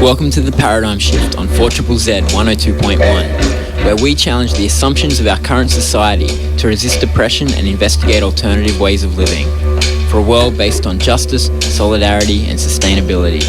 Welcome to The Paradigm Shift on 4ZZZ 102.1, where we challenge the assumptions of our current society to resist oppression and investigate alternative ways of living, for a world based on justice, solidarity and sustainability.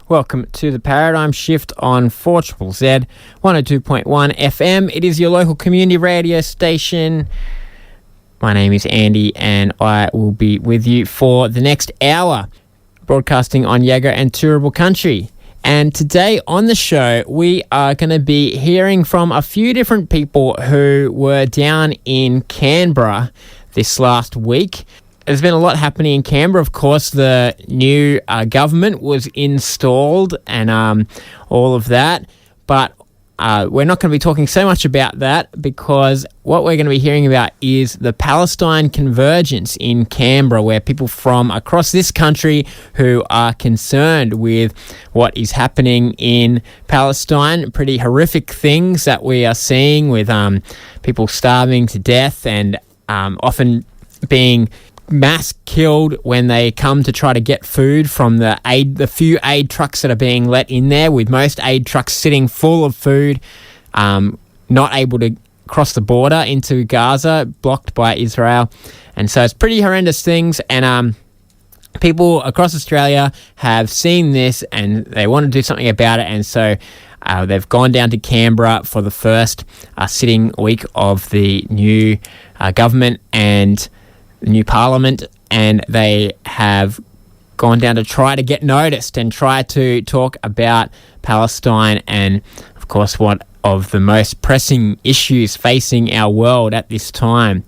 Welcome to the Paradigm Shift on 4ZZZ 102.1 FM. It is your local community radio station. My name is Andy and I will be with you for the next hour, broadcasting on Yaga and Turrbal country. And today on the show, we are going to be hearing from a few different people who were down in Canberra this last week. There's been a lot happening in Canberra. Of course, the new government was installed and all of that. But we're not going to be talking so much about that, because what we're going to be hearing about is the Palestine Convergence in Canberra, where people from across this country who are concerned with what is happening in Palestine, pretty horrific things that we are seeing with people starving to death and often being mass killed when they come to try to get food from the few aid trucks that are being let in there, with most aid trucks sitting full of food, not able to cross the border into Gaza, blocked by Israel. And so it's pretty horrendous things, and people across Australia have seen this and they want to do something about it, and so they've gone down to Canberra for the first sitting week of the new government and the new parliament, and they have gone down to try to get noticed and try to talk about Palestine and, of course, one of the most pressing issues facing our world at this time.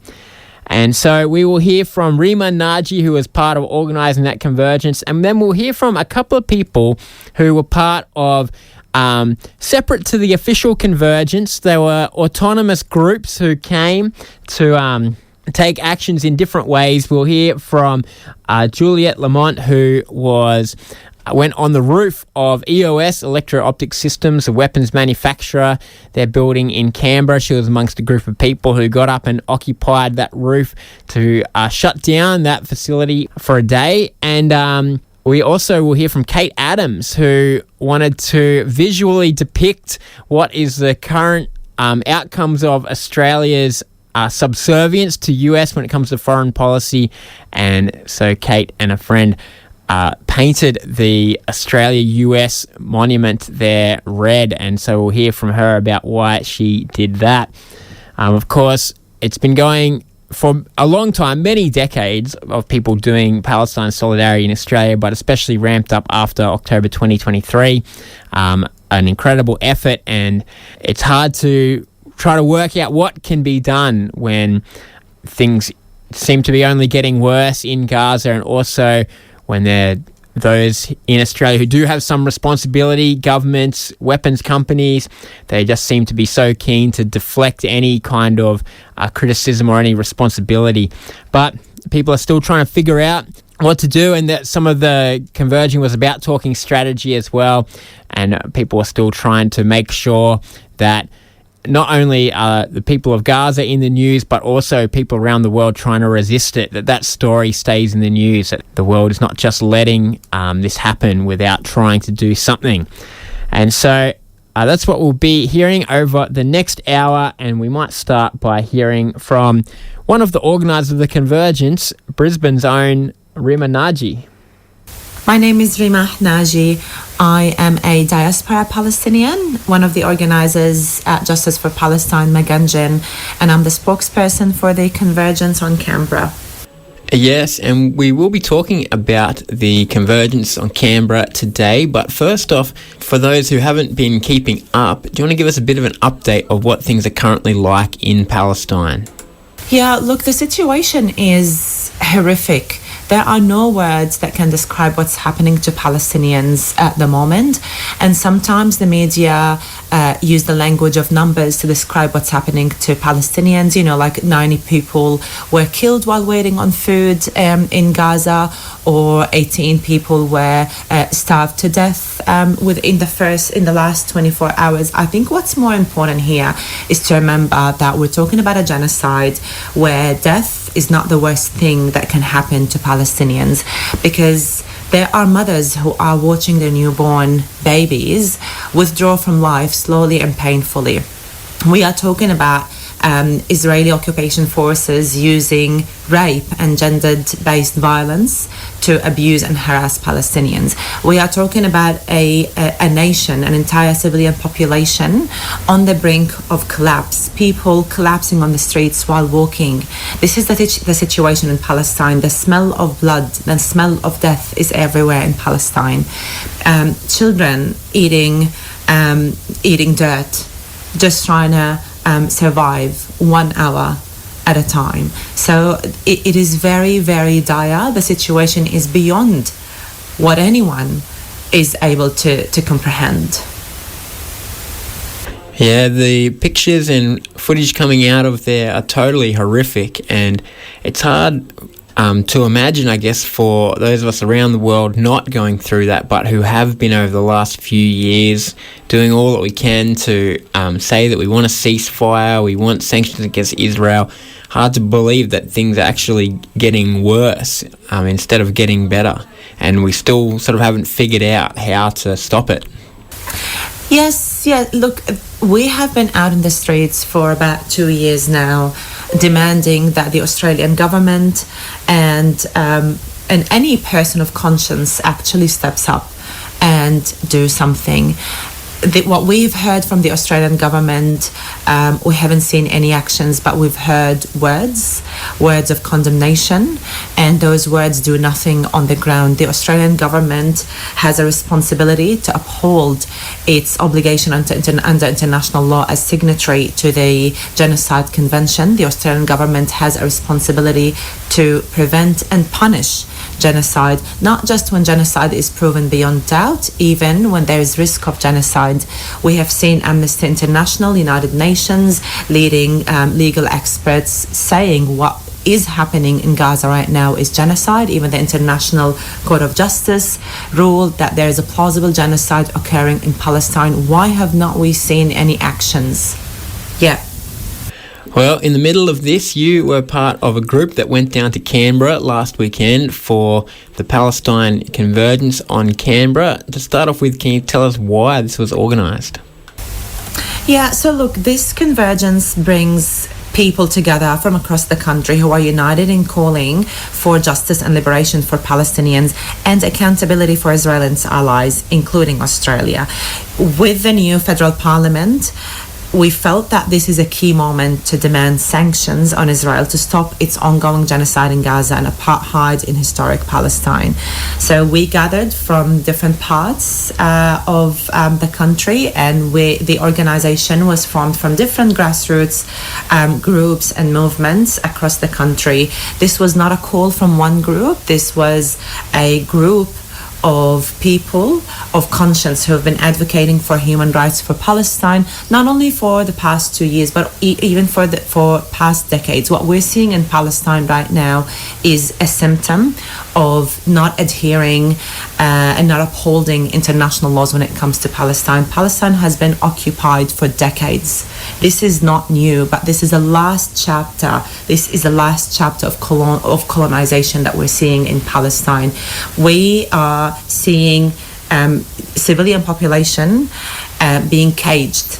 And so we will hear from Remah Naji, who was part of organising that convergence, and then we'll hear from a couple of people who were part of separate to the official convergence. There were autonomous groups who came to take actions in different ways. We'll hear from Juliet Lamont, who went on the roof of EOS, Electro-Optic Systems, a weapons manufacturer they're building in Canberra. She was amongst a group of people who got up and occupied that roof to shut down that facility for a day. And we also will hear from Cate Adams, who wanted to visually depict what is the current outcomes of Australia's subservience to US when it comes to foreign policy. And so Cate and a friend painted the Australia-US monument there red, and so we'll hear from her about why she did that. Of course, it's been going for a long time, many decades of people doing Palestine solidarity in Australia, but especially ramped up after October 2023. An incredible effort, and it's hard to try to work out what can be done when things seem to be only getting worse in Gaza, and also when there are those in Australia who do have some responsibility, governments, weapons companies, they just seem to be so keen to deflect any kind of criticism or any responsibility. But people are still trying to figure out what to do, and that some of the converging was about talking strategy as well, and people are still trying to make sure that not only are the people of Gaza in the news, but also people around the world trying to resist it, that story stays in the news, that the world is not just letting this happen without trying to do something. And so that's what we'll be hearing over the next hour, and we might start by hearing from one of the organisers of the Convergence, Brisbane's own Remah Naji. My name is Remah Naji. I am a diaspora Palestinian, one of the organisers at Justice for Palestine, Maganjin, and I'm the spokesperson for the Convergence on Canberra. Yes, and we will be talking about the Convergence on Canberra today. But first off, for those who haven't been keeping up, do you want to give us a bit of an update of what things are currently like in Palestine? Yeah, look, the situation is horrific. There are no words that can describe what's happening to Palestinians at the moment. And sometimes the media use the language of numbers to describe what's happening to Palestinians. You know, like 90 people were killed while waiting on food in Gaza, or 18 people were starved to death in the last 24 hours. I think what's more important here is to remember that we're talking about a genocide where death is not the worst thing that can happen to Palestinians, because there are mothers who are watching their newborn babies withdraw from life slowly and painfully. We are talking about Israeli occupation forces using rape and gender-based violence to abuse and harass Palestinians. We are talking about a nation, an entire civilian population on the brink of collapse, people collapsing on the streets while walking. This is the situation in Palestine. The smell of blood, the smell of death is everywhere in Palestine. Children eating dirt, just trying to survive 1 hour at a time. So it is very, very dire. The situation is beyond what anyone is able to comprehend. Yeah, the pictures and footage coming out of there are totally horrific, and it's hard to imagine, I guess, for those of us around the world not going through that, but who have been over the last few years doing all that we can to say that we want a ceasefire, we want sanctions against Israel. Hard to believe that things are actually getting worse instead of getting better, and we still sort of haven't figured out how to stop it. Yes, look, we have been out in the streets for about 2 years now, demanding that the Australian government and any person of conscience actually steps up and do something. What we've heard from the Australian government, we haven't seen any actions, but we've heard words of condemnation, and those words do nothing on the ground. The Australian government has a responsibility to uphold its obligation under international law as signatory to the Genocide Convention. The Australian government has a responsibility to prevent and punish genocide, not just when genocide is proven beyond doubt, even when there is risk of genocide. We have seen Amnesty International, United Nations, leading legal experts saying what is happening in Gaza right now is genocide. Even the International Court of Justice ruled that there is a plausible genocide occurring in Palestine. Why have not we seen any actions? Yeah. Well, in the middle of this, you were part of a group that went down to Canberra last weekend for the Palestine Convergence on Canberra. To start off with, can you tell us why this was organised? Yeah, so look, this convergence brings people together from across the country who are united in calling for justice and liberation for Palestinians and accountability for Israel and its allies, including Australia. With the new federal parliament, we felt that this is a key moment to demand sanctions on Israel to stop its ongoing genocide in Gaza and apartheid in historic Palestine. So we gathered from different parts of the country, and the organization was formed from different grassroots groups and movements across the country. This was not a call from one group. This was a group of people of conscience who have been advocating for human rights for Palestine, not only for the past 2 years, but even for past decades. What we're seeing in Palestine right now is a symptom of not adhering and not upholding international laws when it comes to Palestine. Palestine has been occupied for decades. This is not new, but this is the last chapter. This is the last chapter of colonization that we're seeing in Palestine. We are seeing civilian population being caged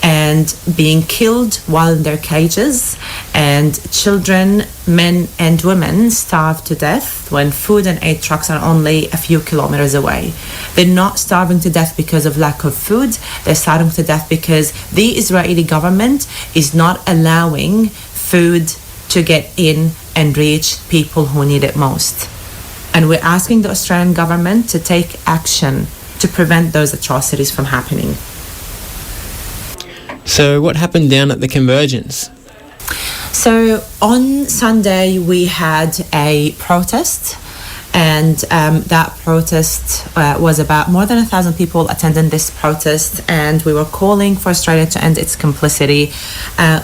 and being killed while in their cages, and children, men and women starve to death when food and aid trucks are only a few kilometers away. They're not starving to death because of lack of food. They're starving to death because the Israeli government is not allowing food to get in and reach people who need it most. And we're asking the Australian government to take action to prevent those atrocities from happening. So what happened down at the Convergence? So on Sunday we had a protest, and that protest was about more than 1,000 people attending this protest, and we were calling for Australia to end its complicity.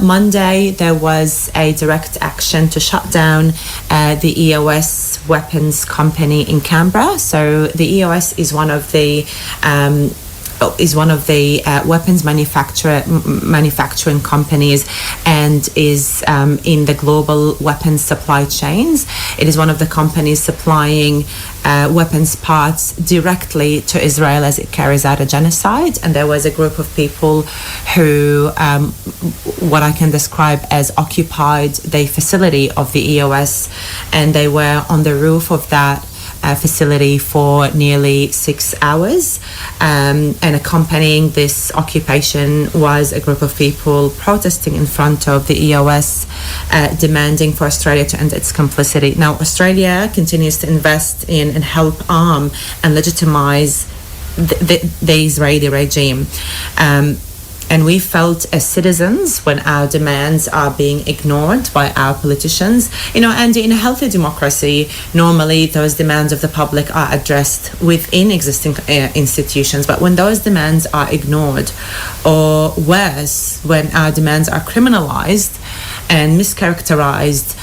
Monday there was a direct action to shut down the EOS weapons company in Canberra. So the EOS is one of the weapons manufacturing companies, and is in the global weapons supply chains. It is one of the companies supplying weapons parts directly to Israel as it carries out a genocide. And there was a group of people who, what I can describe as occupied the facility of the EOS, and they were on the roof of that facility for nearly 6 hours, and accompanying this occupation was a group of people protesting in front of the EOS, demanding for Australia to end its complicity. Now, Australia continues to invest in and help arm and legitimize the Israeli regime. And we felt as citizens when our demands are being ignored by our politicians. And in a healthy democracy, normally those demands of the public are addressed within existing institutions. But when those demands are ignored, or worse, when our demands are criminalized and mischaracterized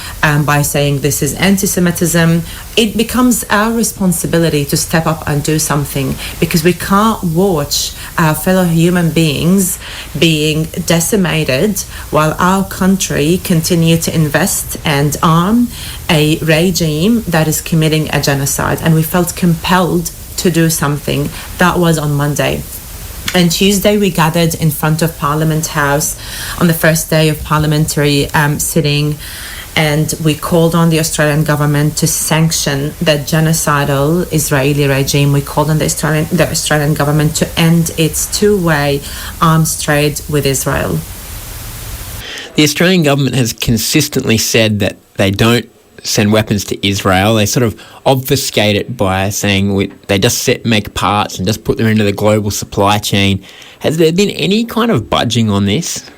by saying this is anti-Semitism, it becomes our responsibility to step up and do something, because we can't watch our fellow human beings being decimated while our country continue to invest and arm a regime that is committing a genocide. And we felt compelled to do something. That was on Monday. And Tuesday we gathered in front of Parliament House on the first day of parliamentary sitting, and we called on the Australian government to sanction the genocidal Israeli regime. We called on the Australian government to end its two-way arms trade with Israel. The Australian government has consistently said that they don't send weapons to Israel. They sort of obfuscate it by saying they just make parts and just put them into the global supply chain. Has there been any kind of budging on this?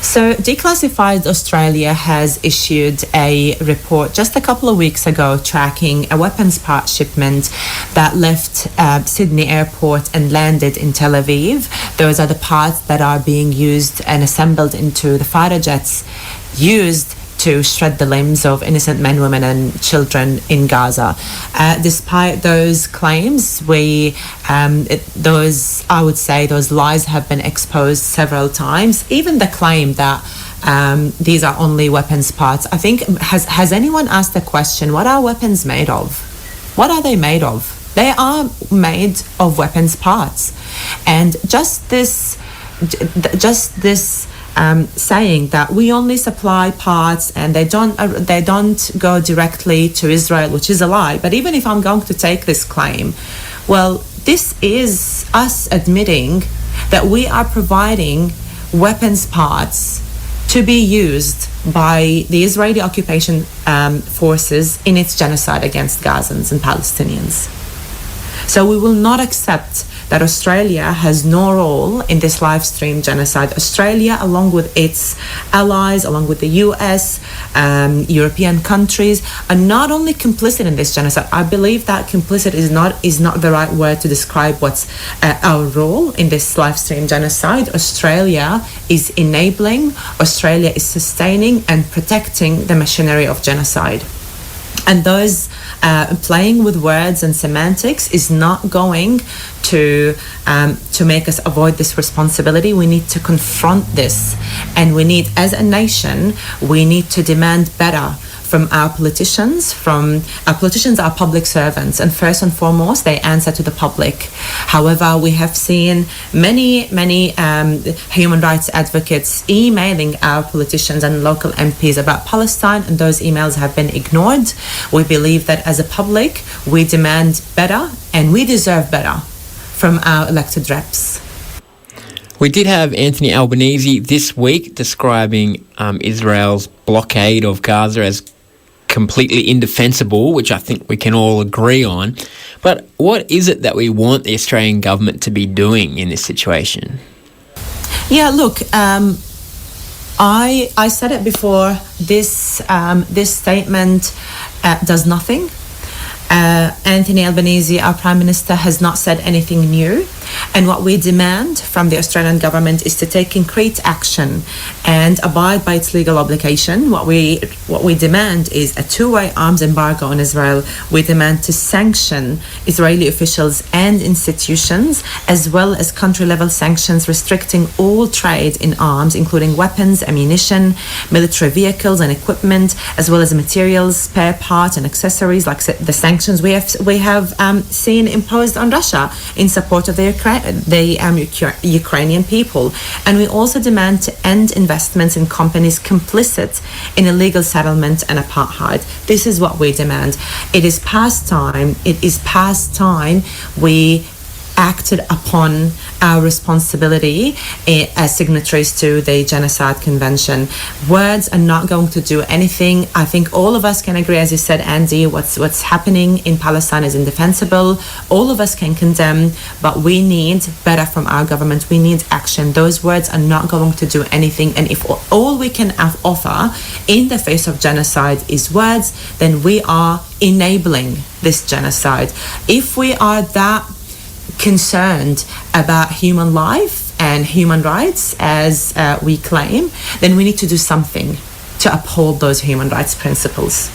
So Declassified Australia has issued a report just a couple of weeks ago tracking a weapons part shipment that left Sydney Airport and landed in Tel Aviv. Those are the parts that are being used and assembled into the fighter jets used to shred the limbs of innocent men, women and children in Gaza. Despite those claims, those lies have been exposed several times. Even the claim that these are only weapons parts. I think, has anyone asked the question, what are weapons made of? What are they made of? They are made of weapons parts. And just this saying that we only supply parts and they don't go directly to Israel, which is a lie. But even if I'm going to take this claim, well, this is us admitting that we are providing weapons parts to be used by the Israeli occupation forces in its genocide against Gazans and Palestinians. So we will not accept that Australia has no role in this live stream genocide. Australia, along with its allies, along with the US, European countries, are not only complicit in this genocide. I believe that complicit is not the right word to describe what's our role in this live stream genocide. Australia is enabling, Australia is sustaining and protecting the machinery of genocide. And those playing with words and semantics is not going to make us avoid this responsibility. We need to confront this, and we need, as a nation, we need to demand better from our politicians. Our politicians are public servants, and first and foremost, they answer to the public. However, we have seen many human rights advocates emailing our politicians and local MPs about Palestine, and those emails have been ignored. We believe that as a public, we demand better, and we deserve better from our elected reps. We did have Anthony Albanese this week describing Israel's blockade of Gaza as completely indefensible, which I think we can all agree on. But what is it that we want the Australian government to be doing in this situation? Yeah, look, I said it before. This statement does nothing. Anthony Albanese, our Prime Minister, has not said anything new. And what we demand from the Australian government is to take concrete action and abide by its legal obligation. What we demand is a two-way arms embargo on Israel. We demand to sanction Israeli officials and institutions, as well as country-level sanctions restricting all trade in arms, including weapons, ammunition, military vehicles and equipment, as well as materials, spare parts and accessories, like the sanctions we have seen imposed on Russia in support of the Ukrainian people. And we also demand to end investments in companies complicit in illegal settlement and apartheid. This is what we demand. It is past time we acted upon our responsibility as signatories to the Genocide Convention. Words are not going to do anything. I think all of us can agree, as you said, Andy, what's happening in Palestine is indefensible. All of us can condemn, but we need better from our government. We need action. Those words are not going to do anything. And if all we can offer in the face of genocide is words, then we are enabling this genocide. If we are that concerned about human life and human rights as we claim, then we need to do something to uphold those human rights principles.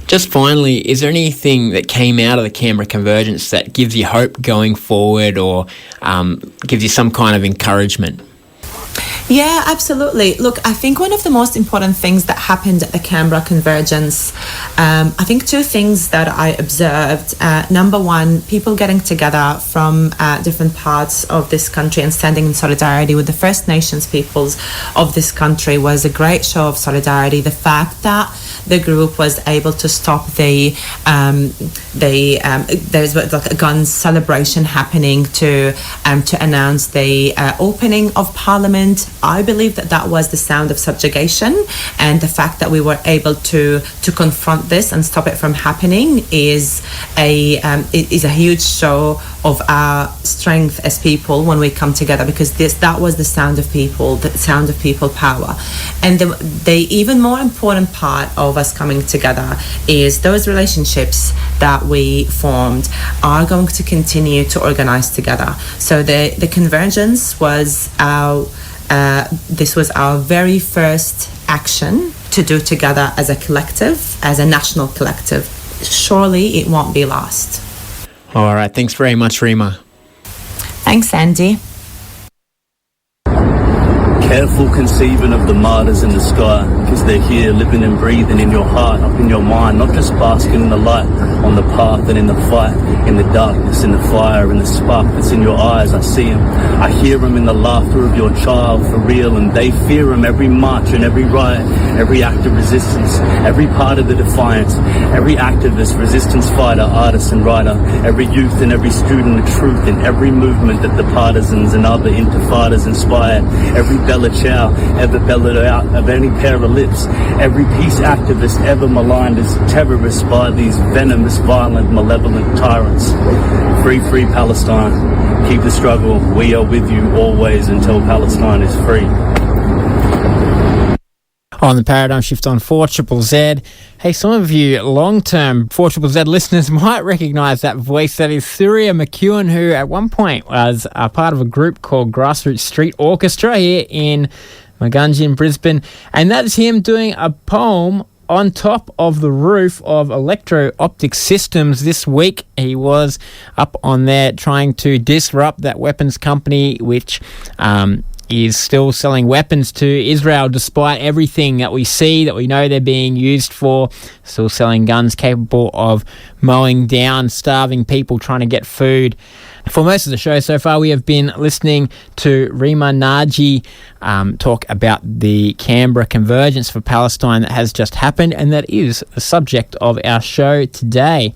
Just finally, is there anything that came out of the Canberra Convergence that gives you hope going forward or gives you some kind of encouragement? Yeah, absolutely. Look, I think one of the most important things that happened at the Canberra Convergence, I think two things that I observed. Number one, people getting together from different parts of this country and standing in solidarity with the First Nations peoples of this country was a great show of solidarity. The fact that the group was able to stop there's like a gun celebration happening to announce the opening of Parliament. I believe that was the sound of subjugation, and the fact that we were able to confront this and stop it from happening is a huge show of our strength as people when we come together, because that was the sound of people, the sound of people power. And the even more important part of us coming together is those relationships that we formed are going to continue to organize together. So the Convergence was this was our very first action to do together as a collective, as a national collective. Surely it won't be last. All right, thanks very much, Remah. Thanks, Andy. Careful conceiving of the martyrs in the sky, because they're here living and breathing in your heart, up in your mind, not just basking in the light, on the path and in the fight, in the darkness, in the fire, in the spark that's in your eyes. I see them, I hear them in the laughter of your child, for real, and they fear them every march and every riot, every act of resistance, every part of the defiance, every activist, resistance fighter, artist and writer, every youth and every student of truth in every movement that the partisans and other intifadas inspired, every Bella Chow ever bellowed out of any pair of lips, every peace activist ever maligned as terrorists by these venomous, violent, malevolent tyrants. Free, free Palestine. Keep the struggle. We are with you always until Palestine is free. On the Paradigm Shift on 4ZZZ. Hey, some of you long-term 4ZZZ listeners might recognise that voice. That is Surya McEwen, who at one point was a part of a group called Grassroots Street Orchestra here in Magunji in Brisbane. And that is him doing a poem on top of the roof of Electro-Optic Systems this week. He was up on there trying to disrupt that weapons company, which is still selling weapons to Israel despite everything that we see, that we know they're being used for. Still selling guns capable of mowing down starving people trying to get food. For most of the show so far, we have been listening to Remah Naji talk about the Canberra Convergence for Palestine that has just happened, and that is the subject of our show today.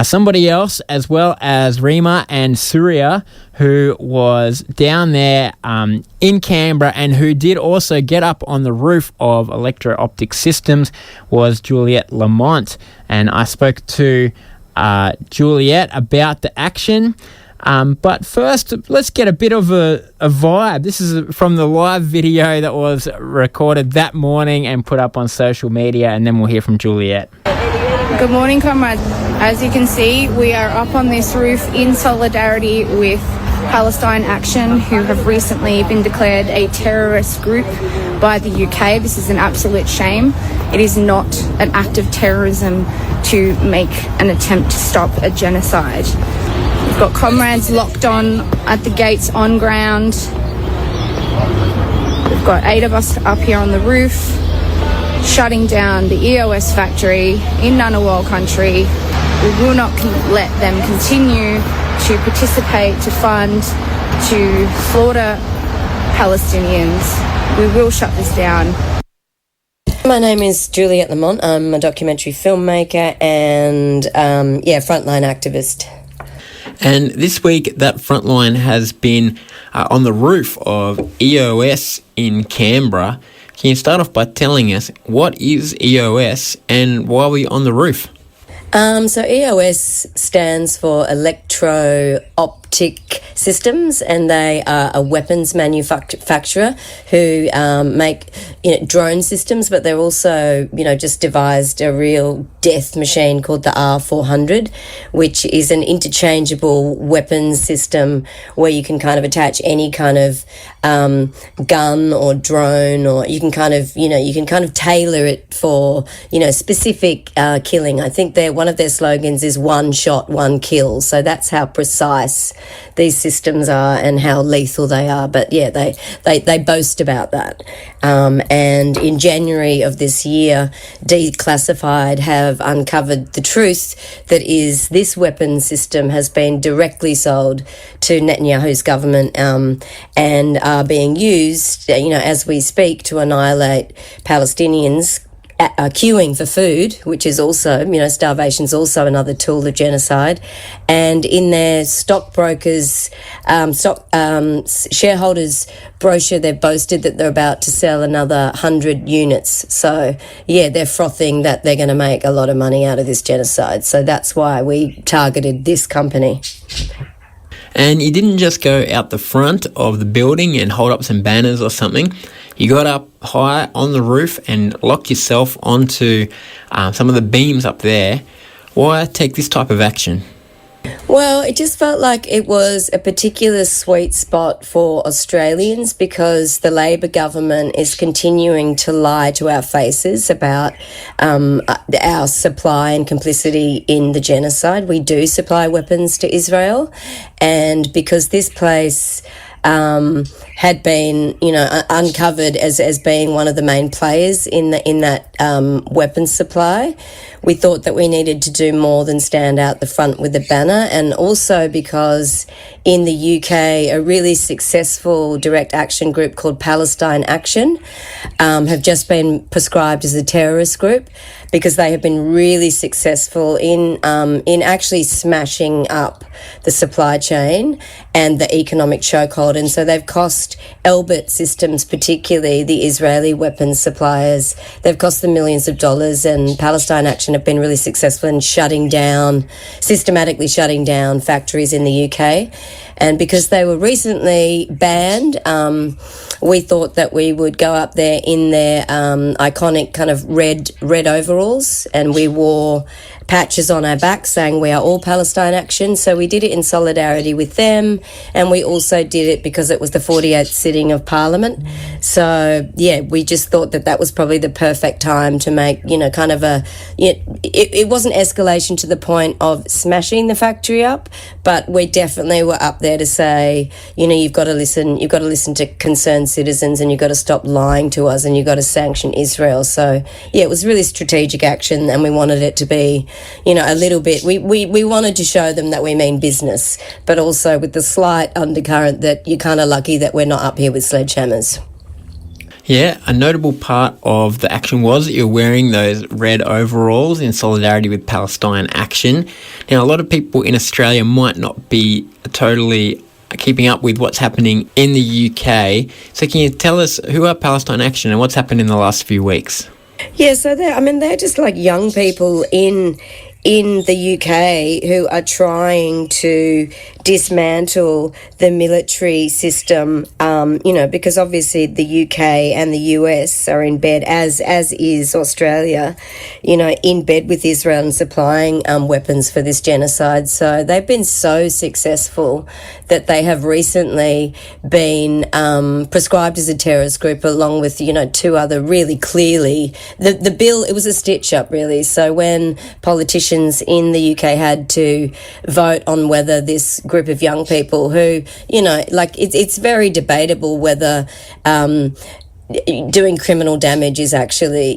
somebody else, as well as Remah and Surya, who was down there in Canberra and who did also get up on the roof of Electro-Optic Systems, was Juliet Lamont. And I spoke to Juliet about the action. But first, let's get a bit of a vibe. This is from the live video that was recorded that morning and put up on social media, and then we'll hear from Juliet. Good morning, comrades. As you can see, we are up on this roof in solidarity with Palestine Action, who have recently been declared a terrorist group by the UK. This is an absolute shame. It is not an act of terrorism to make an attempt to stop a genocide. We've got comrades locked on at the gates on ground. We've got 8 of us up here on the roof, shutting down the EOS factory in Ngunnawal country. We will not let them continue to participate, to fund, to slaughter Palestinians. We will shut this down. My name is Juliet Lamont. I'm a documentary filmmaker and, frontline activist. And this week, that frontline has been on the roof of EOS in Canberra. Can you start off by telling us what is EOS and why are we on the roof? So EOS stands for Electro-Optic Systems, and they are a weapons manufacturer who make drone systems, but they're also just devised a real death machine called the R400, which is an interchangeable weapons system where you can kind of attach any kind of gun or drone, or you can kind of tailor it for specific killing. I think one of their slogans is "one shot, one kill." So that's how precise these systems are and how lethal they are. But yeah, they boast about that. And in January of this year, Declassified have uncovered the truth that is this weapon system has been directly sold to Netanyahu's government and are being used, as we speak, to annihilate Palestinians. Queuing for food, which is also, starvation is also another tool of genocide. And in their shareholders brochure, they've boasted that they're about to sell another 100 units. So, yeah, they're frothing that they're going to make a lot of money out of this genocide. So that's why we targeted this company. And you didn't just go out the front of the building and hold up some banners or something. You got up high on the roof and locked yourself onto some of the beams up there. Why take this type of action? Well, it just felt like it was a particular sweet spot for Australians because the Labor government is continuing to lie to our faces about our supply and complicity in the genocide. We do supply weapons to Israel, and because this place had been, uncovered as being one of the main players in that weapons supply, we thought that we needed to do more than stand out the front with a banner, and also because in the UK, a really successful direct action group called Palestine Action have just been prescribed as a terrorist group because they have been really successful in actually smashing up the supply chain and the economic chokehold. And so they've cost Elbit Systems, particularly the Israeli weapons suppliers, they've cost them millions of dollars, and Palestine Action have been really successful in systematically shutting down factories in the UK. And because they were recently banned, we thought that we would go up there in their iconic kind of red overalls, and we wore patches on our backs saying we are all Palestine Action. So we did it in solidarity with them, and we also did it because it was the 48th sitting of Parliament. So yeah, we just thought that was probably the perfect time to make, kind of it wasn't escalation to the point of smashing the factory up, but we definitely were up there to say, you've got to listen to concerned citizens, and you've got to stop lying to us, and you've got to sanction Israel. So yeah, it was really strategic action, and we wanted it to be, a little bit, we wanted to show them that we mean business, but also with the slight undercurrent that you're kind of lucky that we're not up here with sledgehammers. Yeah, a notable part of the action was that you're wearing those red overalls in solidarity with Palestine Action. Now, a lot of people in Australia might not be totally keeping up with what's happening in the UK. So can you tell us who are Palestine Action and what's happened in the last few weeks? Yeah, so they're just like young people in the UK who are trying to dismantle the military system, because obviously the UK and the US are in bed, as is Australia, in bed with Israel and supplying weapons for this genocide. So they've been so successful that they have recently been prescribed as a terrorist group along with, two other really clearly. The bill, it was a stitch-up, really. So when politicians in the UK had to vote on whether this group of young people who, it's very debatable whether doing criminal damage is actually,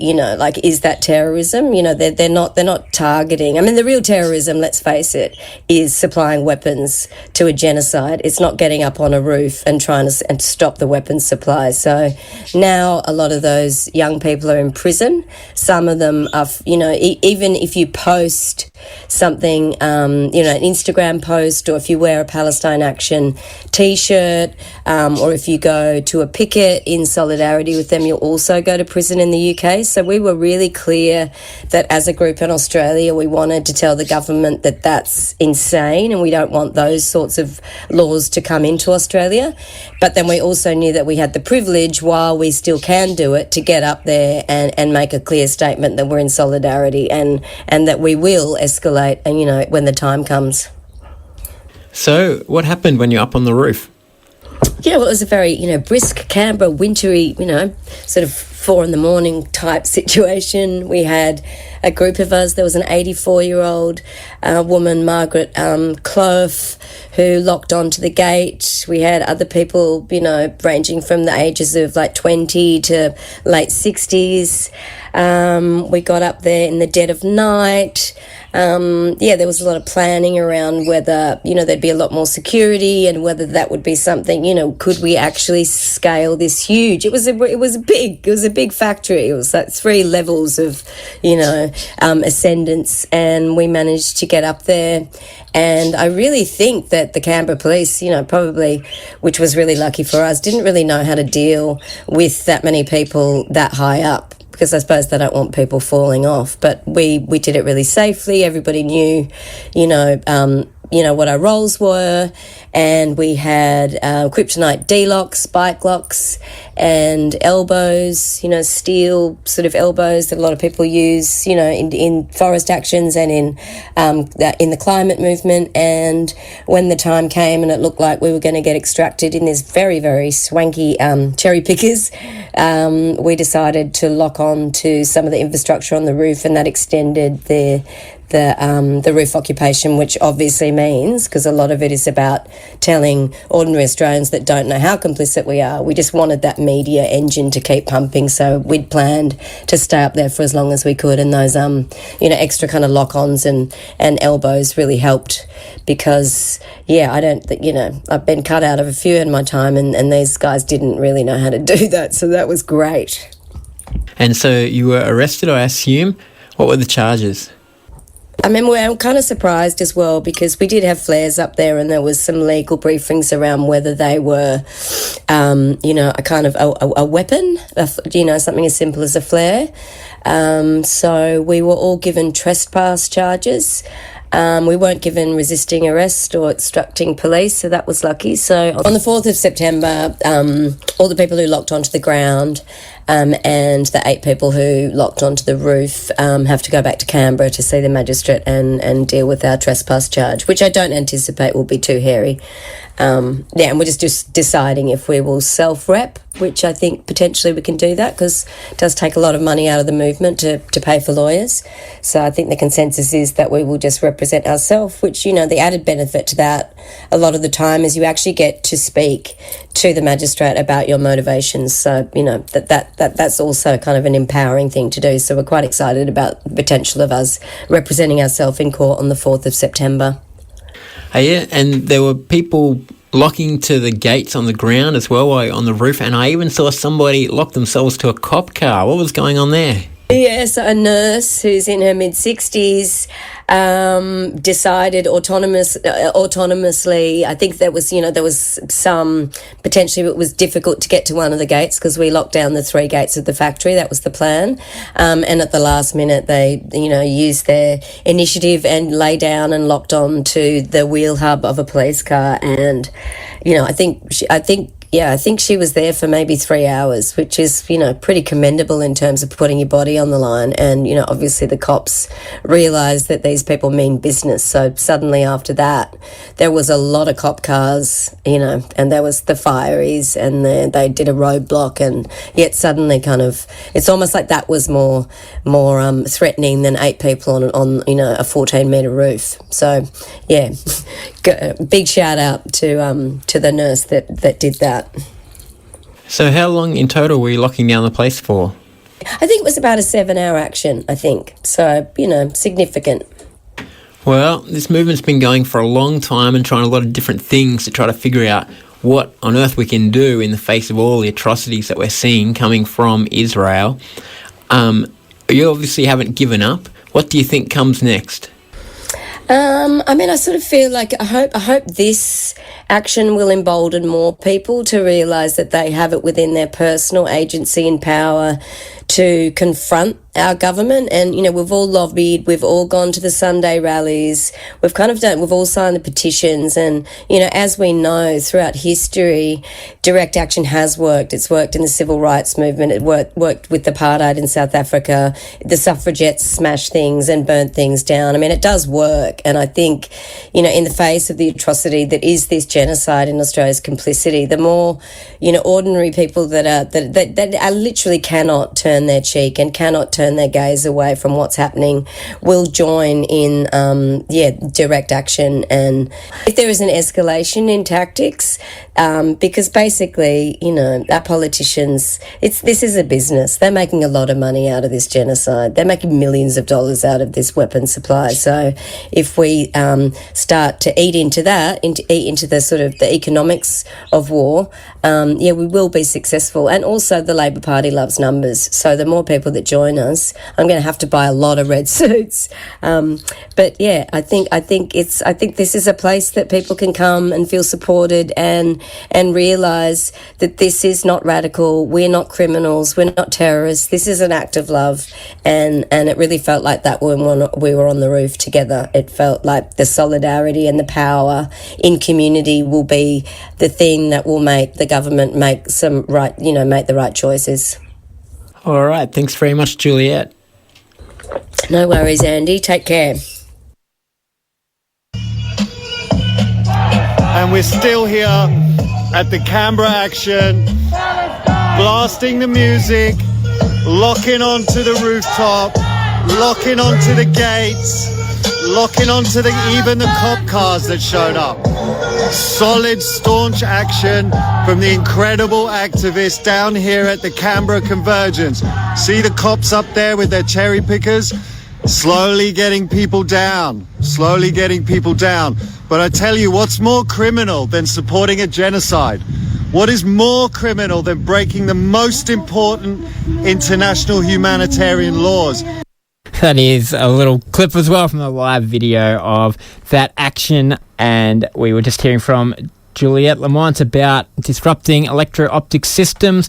is that terrorism? They're not targeting. I mean, the real terrorism, let's face it, is supplying weapons to a genocide. It's not getting up on a roof and trying to stop the weapons supply. So now a lot of those young people are in prison. Some of them are, even if you post something, an Instagram post, or if you wear a Palestine Action T-shirt, or if you go to a picket in solidarity with them, you'll also go to prison in the UK. So we were really clear that as a group in Australia, we wanted to tell the government that that's insane and we don't want those sorts of laws to come into Australia. But then we also knew that we had the privilege, while we still can do it, to get up there and make a clear statement that we're in solidarity and that we will escalate, and when the time comes. So what happened when you're up on the roof? Yeah, well, it was a very, brisk Canberra, wintry, sort of 4 a.m. type situation. We had a group of us. There was an 84-year-old woman, Margaret Clough, who locked onto the gate. We had other people, ranging from the ages of like 20 to late 60s. We got up there in the dead of night. There was a lot of planning around whether, there'd be a lot more security and whether that would be something, could we actually scale this huge? It was a big factory. It was like 3 levels of, ascendance, and we managed to get up there. And I really think that the Canberra police, probably, which was really lucky for us, didn't really know how to deal with that many people that high up, because I suppose they don't want people falling off. But we did it really safely. Everybody knew, what our roles were, and we had kryptonite D-locks, spike locks, and elbows, steel sort of elbows that a lot of people use, in forest actions and in the climate movement. And when the time came and it looked like we were going to get extracted in this very, very swanky cherry pickers, we decided to lock on to some of the infrastructure on the roof, and that extended the roof occupation, which obviously means, because a lot of it is about telling ordinary Australians that don't know how complicit we are, we just wanted that media engine to keep pumping. So we'd planned to stay up there for as long as we could, and those extra kind of lock-ons and elbows really helped, because I've been cut out of a few in my time, and these guys didn't really know how to do that, so that was great. And so you were arrested, I assume. What were the charges? I mean, we're kind of surprised as well, because we did have flares up there, and there was some legal briefings around whether they were, a kind of a weapon, something as simple as a flare. So we were all given trespass charges. We weren't given resisting arrest or obstructing police, so that was lucky. So on the 4th of September, all the people who locked onto the ground and the 8 people who locked onto the roof have to go back to Canberra to see the magistrate and deal with our trespass charge, which I don't anticipate will be too hairy. And we're just deciding if we will self-rep, which I think potentially we can do that, because it does take a lot of money out of the movement to pay for lawyers. So I think the consensus is that we will just represent ourselves, which, the added benefit to that a lot of the time is you actually get to speak to the magistrate about your motivations. So, that's also kind of an empowering thing to do. So we're quite excited about the potential of us representing ourselves in court on the 4th of September. Yeah, and there were people locking to the gates on the ground as well, while on the roof, and I even saw somebody lock themselves to a cop car. What was going on there? Yes, a nurse who's in her mid-60s decided autonomously. I think there was some potentially it was difficult to get to one of the gates because we locked down the 3 gates of the factory. That was the plan. And at the last minute, they, used their initiative and lay down and locked on to the wheel hub of a police car. And, I think she was there for maybe 3 hours, which is, pretty commendable in terms of putting your body on the line. And, obviously the cops realised that these people mean business. So suddenly after that, there was a lot of cop cars, and there was the fireys and they did a roadblock, and yet suddenly it's almost like that was more threatening than 8 people on a 14-metre roof. So, yeah, big shout out to the nurse that did that. So how long in total were you locking down the place for? I think it was about a 7-hour action, I think. So, significant. Well, this movement's been going for a long time and trying a lot of different things to try to figure out what on earth we can do in the face of all the atrocities that we're seeing coming from Israel. You obviously haven't given up. What do you think comes next? I sort of feel like I hope this action will embolden more people to realise that they have it within their personal agency and power to confront our government. And, we've all lobbied, we've all gone to the Sunday rallies, we've all signed the petitions. And, as we know throughout history, direct action has worked. It's worked in the civil rights movement. It worked with apartheid in South Africa. The suffragettes smashed things and burnt things down. It does work. And I think, in the face of the atrocity that is this genocide in Australia's complicity, the more, ordinary people that are literally cannot turn their cheek and cannot turn their gaze away from what's happening will join in direct action. And if there is an escalation in tactics, because basically our politicians, this is a business. They're making a lot of money out of this genocide. They're making millions of dollars out of this weapon supply. So if we start to eat into the sort of the economics of war, we will be successful. And also the Labor Party loves numbers, so the more people that join us, I'm going to have to buy a lot of red suits. But yeah, I think this is a place that people can come and feel supported and realise that this is not radical. We're not criminals. We're not terrorists. This is an act of love, and it really felt like that when we were on the roof together. It felt like the solidarity and the power in community will be the thing that will make the government make the right choices. All right. Thanks very much, Juliet. No worries, Andy. Take care. And we're still here at the Canberra action, blasting the music, locking onto the rooftop, locking onto the gates, locking onto even the cop cars that showed up. Solid, staunch action from the incredible activists down here at the Canberra Convergence. See the cops up there with their cherry pickers? Slowly getting people down. But I tell you, what's more criminal than supporting a genocide? What is more criminal than breaking the most important international humanitarian laws? That is a little clip as well from the live video of that action. And we were just hearing from Juliet Lamont about disrupting electro-optic systems.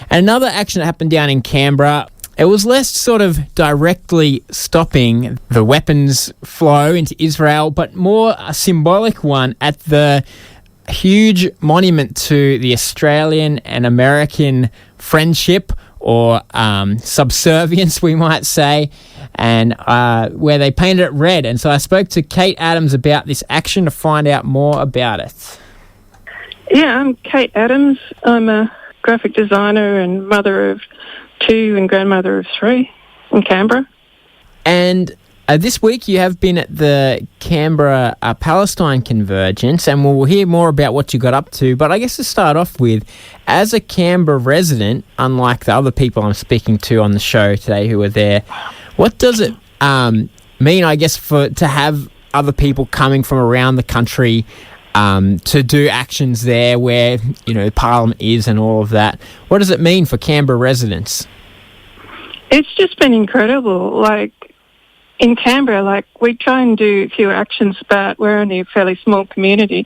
And another action that happened down in Canberra, it was less sort of directly stopping the weapons flow into Israel, but more a symbolic one at the huge monument to the Australian and American friendship, or subservience, we might say, and where they painted it red. And so I spoke to Cate Adams about this action to find out more about it. Yeah, I'm Cate Adams. I'm a graphic designer and mother of 2 and grandmother of 3 in Canberra. And this week you have been at the Canberra Palestine Convergence, and we'll hear more about what you got up to. But I guess to start off with, as a Canberra resident, unlike the other people I'm speaking to on the show today who are there, what does it mean, I guess, to have other people coming from around the country to do actions there where, Parliament is and all of that. What does it mean for Canberra residents? It's just been incredible. Like, in Canberra, we try and do a few actions, but we're only a fairly small community.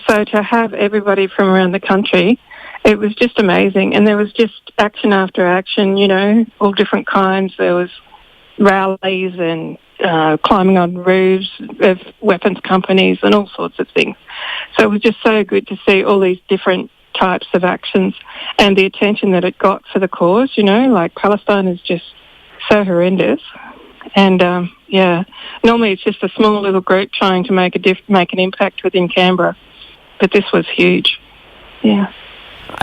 So to have everybody from around the country, it was just amazing. And there was just action after action, all different kinds. There was rallies and climbing on roofs of weapons companies and all sorts of things. So it was just so good to see all these different types of actions and the attention that it got for the cause, Palestine is just so horrendous. And, normally it's just a small little group trying to make an impact within Canberra. But this was huge. Yeah.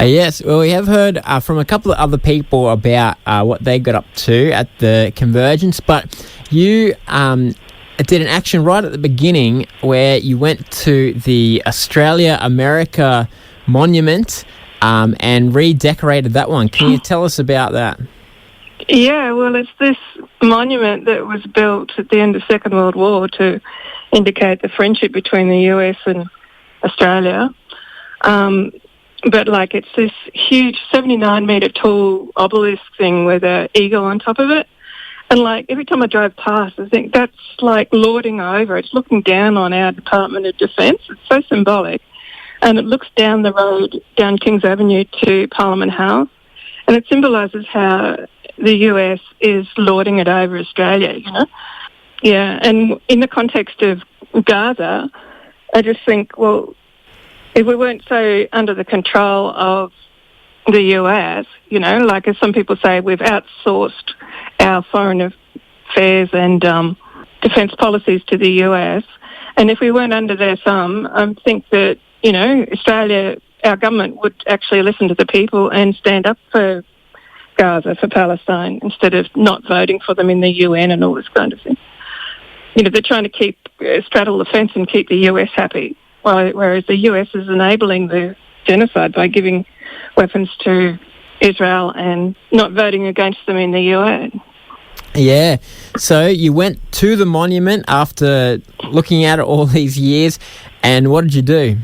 Yes, well, we have heard from a couple of other people about what they got up to at the Convergence, but you did an action right at the beginning where you went to the Australia-America Monument and redecorated that one. Can you tell us about that? Yeah, well, it's this monument that was built at the end of the Second World War to indicate the friendship between the US and Australia. But it's this huge 79-metre tall obelisk thing with an eagle on top of it. And every time I drive past, I think that's lording over. It's looking down on our Department of Defence. It's so symbolic. And it looks down the road, down Kings Avenue to Parliament House. And it symbolises how the US is lording it over Australia, Yeah, and in the context of Gaza, I just think, well, if we weren't so under the control of the US, as some people say, we've outsourced our foreign affairs and defence policies to the US. And if we weren't under their thumb, I think that, Australia, our government would actually listen to the people and stand up for Gaza, for Palestine, instead of not voting for them in the UN and all this kind of thing. They're trying to straddle the fence and keep the US happy, whereas the US is enabling the genocide by giving weapons to Israel and not voting against them in the UN. Yeah, so you went to the monument after looking at it all these years, and what did you do?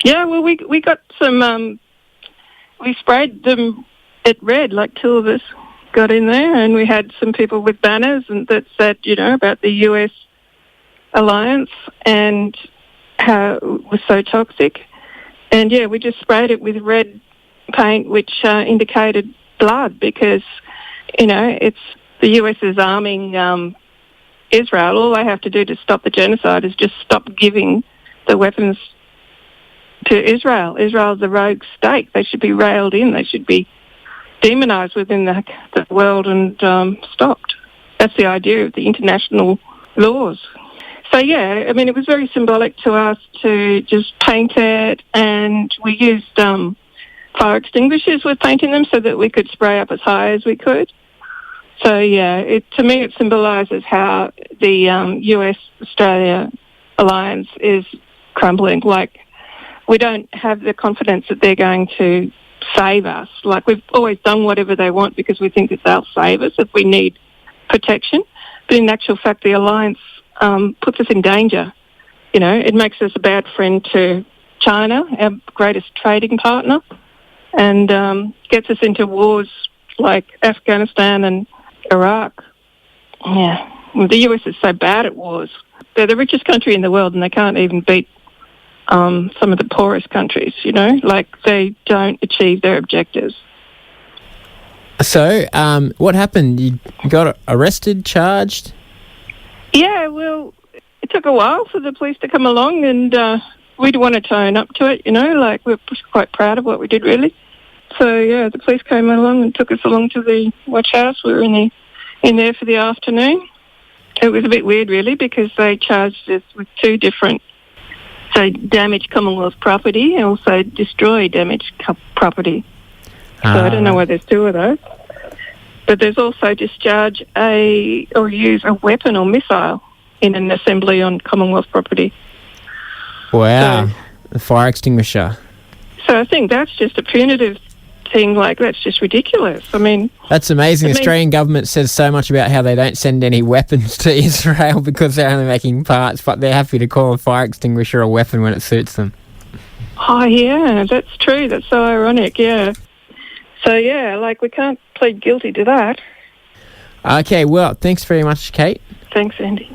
Yeah, well, we got some, we sprayed them it red, two of us got in there, and we had some people with banners and that said, about the US alliance and how it was so toxic. And, we just sprayed it with red paint, which indicated blood because, it's the US is arming Israel. All they have to do to stop the genocide is just stop giving the weapons to Israel. Israel's a rogue state. They should be railed in. They should be demonised within the world and stopped. That's the idea of the international laws. So, it was very symbolic to us to just paint it, and we used fire extinguishers with painting them so that we could spray up as high as we could. So, to me it symbolises how the US-Australia alliance is crumbling. We don't have the confidence that they're going to save us. We've always done whatever they want because we think that they'll save us if we need protection. But in actual fact, the alliance puts us in danger. It makes us a bad friend to China, our greatest trading partner, and gets us into wars like Afghanistan and Iraq. Yeah, well, the US is so bad at wars. They're the richest country in the world and they can't even beat some of the poorest countries, they don't achieve their objectives. So, what happened? You got arrested, charged? Yeah, well, it took a while for the police to come along and we'd want to tone up to it, we're quite proud of what we did, really. So, the police came along and took us along to the watch house. We were in there for the afternoon. It was a bit weird, really, because they charged us with two different. So damage Commonwealth property and also destroy damaged property. So I don't know why there's two of those. But there's also discharge or use a weapon or missile in an assembly on Commonwealth property. Wow, the fire extinguisher. So I think that's just a punitive thing like that's just ridiculous. I mean, that's amazing. The Australian government says so much about how they don't send any weapons to Israel because they're only making parts, but they're happy to call a fire extinguisher a weapon when it suits them. Oh, yeah, that's true. That's so ironic, yeah. So, yeah, like, we can't plead guilty to that. Okay, well, thanks very much, Kate. Thanks, Andy.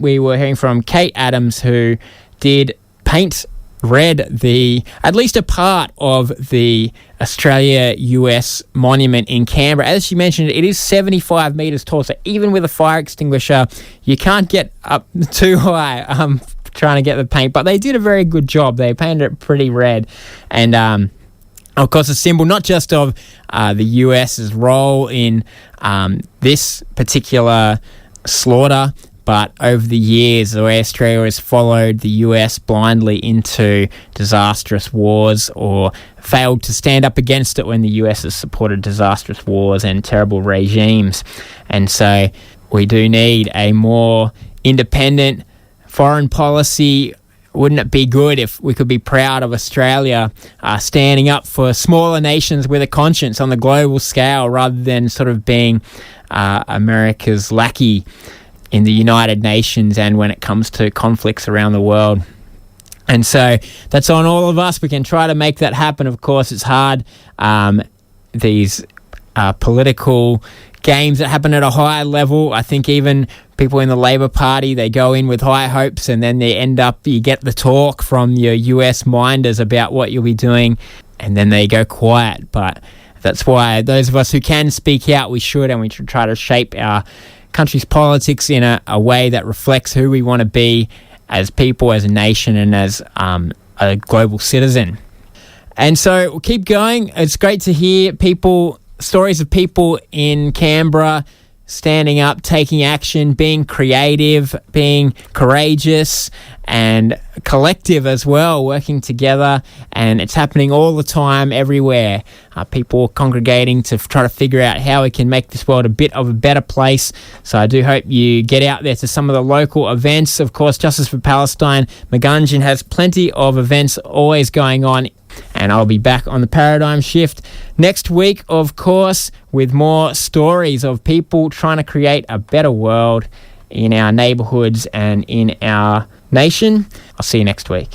We were hearing from Cate Adams, who did paint red at least a part of the Australia-US monument in Canberra. As she mentioned, it is 75 metres tall, so even with a fire extinguisher, you can't get up too high trying to get the paint. But they did a very good job. They painted it pretty red. And, of course, a symbol not just of the US's role in this particular slaughter, but over the years, the way Australia has followed the US blindly into disastrous wars or failed to stand up against it when the US has supported disastrous wars and terrible regimes. And so we do need a more independent foreign policy. Wouldn't it be good if we could be proud of Australia standing up for smaller nations with a conscience on the global scale rather than sort of being America's lackey in the United Nations and when it comes to conflicts around the world. And so that's on all of us. We can try to make that happen. Of course, it's hard. These political games that happen at a high level, I think even people in the Labor Party, they go in with high hopes and then you get the talk from your US minders about what you'll be doing and then they go quiet. But that's why those of us who can speak out, we should, and we should try to shape our country's politics in a way that reflects who we want to be as people, as a nation, and as a global citizen. And so we'll keep going. It's great to hear stories of people in Canberra standing up, taking action, being creative, being courageous and collective as well, working together. And it's happening all the time, everywhere. People congregating to try to figure out how we can make this world a bit of a better place. So I do hope you get out there to some of the local events. Of course, Justice for Palestine, Convergence has plenty of events always going on. And I'll be back on the Paradigm Shift next week, of course, with more stories of people trying to create a better world in our neighbourhoods and in our nation. I'll see you next week.